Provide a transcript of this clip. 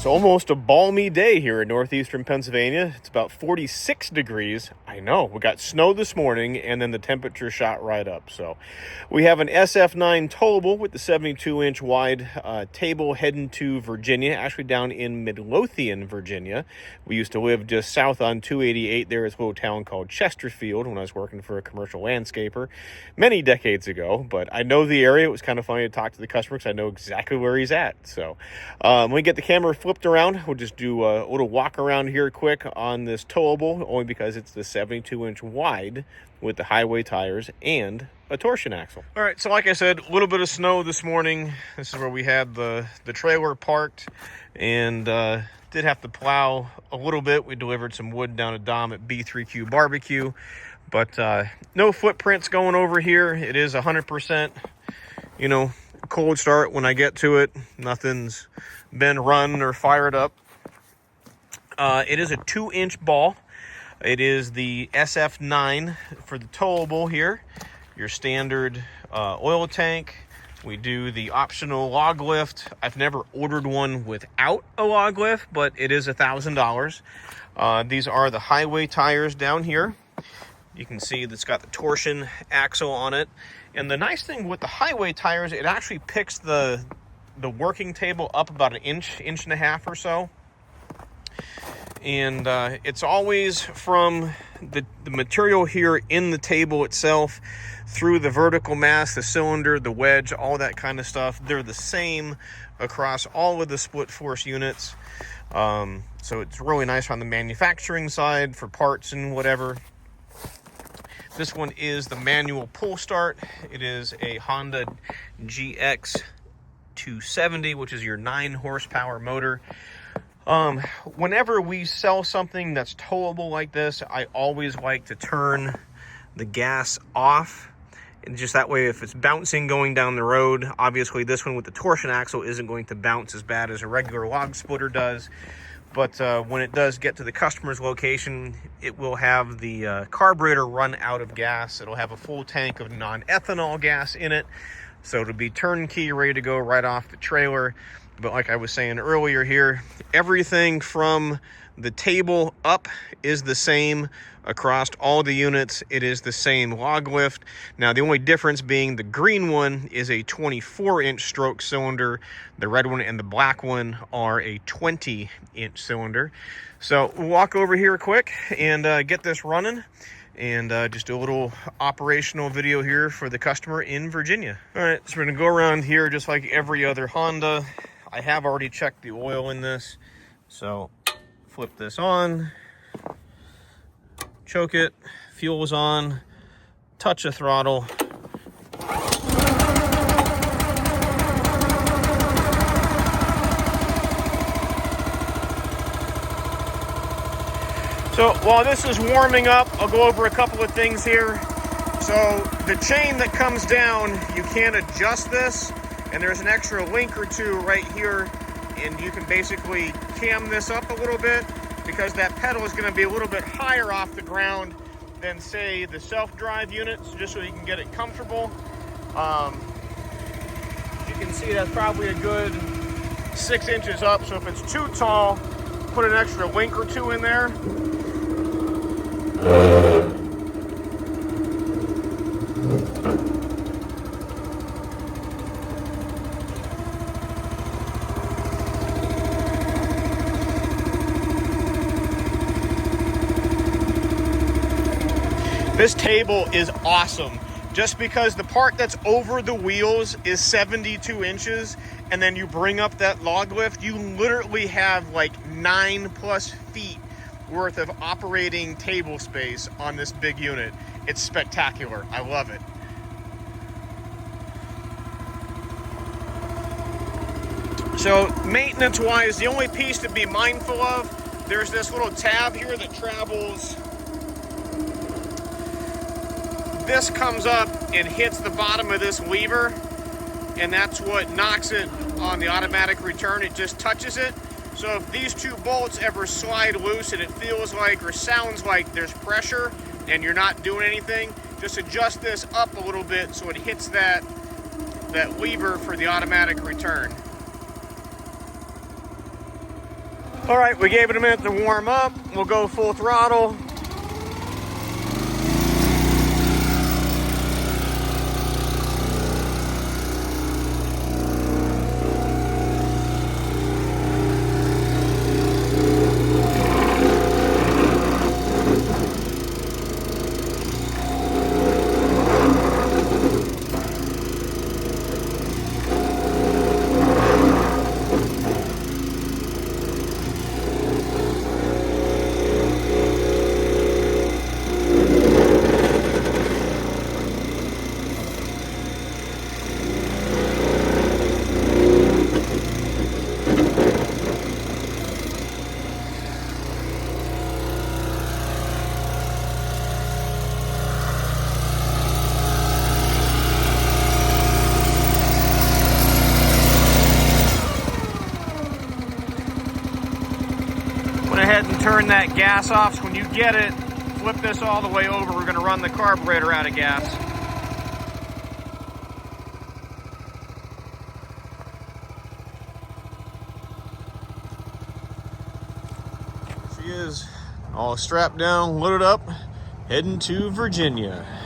almost a balmy day here in northeastern Pennsylvania. It's about 46 degrees. I know, we got snow this morning and then the temperature shot right up. So we have an SF-9 towable with the 72-inch wide table heading to Virginia, actually down in Midlothian, Virginia. We used to live just south on 288. There is a little town called Chesterfield when I was working for a commercial landscaper many decades ago. But I know the area. It was kind of funny to talk to the customer because I know exactly where he's at. So when we get the camera flipped around, we'll just do a little walk around here quick on this towable, only because it's the 72-inch wide with the highway tires and a torsion axle. All right, so like I said, a little bit of snow this morning. This is where we had the trailer parked, and did have to plow a little bit. We delivered some wood down to Dom at B3Q Barbecue, but no footprints going over here. It is 100%, cold start when I get to it. Nothing's been run or fired up. It is a 2-inch ball. It is the SF-9 for the towable here. Your standard oil tank. We do the optional log lift. I've never ordered one without a log lift, but it is $1,000. These are the highway tires down here. You can see that's got the torsion axle on it. And the nice thing with the highway tires, it actually picks the working table up about an inch and a half or so. And it's always from the material here in the table itself through the vertical mass, the cylinder, the wedge, all that kind of stuff. They're the same across all of the SplitForce units. So it's really nice on the manufacturing side for parts and whatever. This one is the manual pull start. It is a Honda GX 270, which is your 9 horsepower motor. Whenever we sell something that's towable like this, I always like to turn the gas off. And just that way, if it's bouncing going down the road, obviously this one with the torsion axle isn't going to bounce as bad as a regular log splitter does. But when it does get to the customer's location, it will have the carburetor run out of gas. It'll have a full tank of non-ethanol gas in it. So it'll be turnkey, ready to go right off the trailer. But like I was saying earlier here, everything from the table up is the same across all the units. It is the same log lift. Now, the only difference being the green one is a 24-inch stroke cylinder. The red one and the black one are a 20-inch cylinder. So we'll walk over here quick and get this running. And just do a little operational video here for the customer in Virginia. All right, so we're gonna go around here just like every other Honda. I have already checked the oil in this. So flip this on, choke it, fuel is on, touch the throttle. So while this is warming up, I'll go over a couple of things here. So the chain that comes down, you can't adjust this, and there's an extra link or two right here, and you can basically cam this up a little bit because that pedal is going to be a little bit higher off the ground than, say, the self-drive units, just so you can get it comfortable. You can see that's probably a good 6 inches up, so if it's too tall, put an extra link or two in there. This table is awesome. Just because the part that's over the wheels is 72 inches, and then you bring up that log lift, you literally have like 9+ feet worth of operating table space on this big unit. It's spectacular. I love it. So maintenance wise, the only piece to be mindful of, there's this little tab here that travels. This comes up and hits the bottom of this lever, and that's what knocks it on the automatic return. It just touches it. So if these two bolts ever slide loose and it feels like or sounds like there's pressure and you're not doing anything, just adjust this up a little bit so it hits that lever for the automatic return. All right, we gave it a minute to warm up. We'll go full throttle. Went ahead and turn that gas off. So when you get it, flip this all the way over. We're going to run the carburetor out of gas. She is all strapped down, loaded up, heading to Virginia.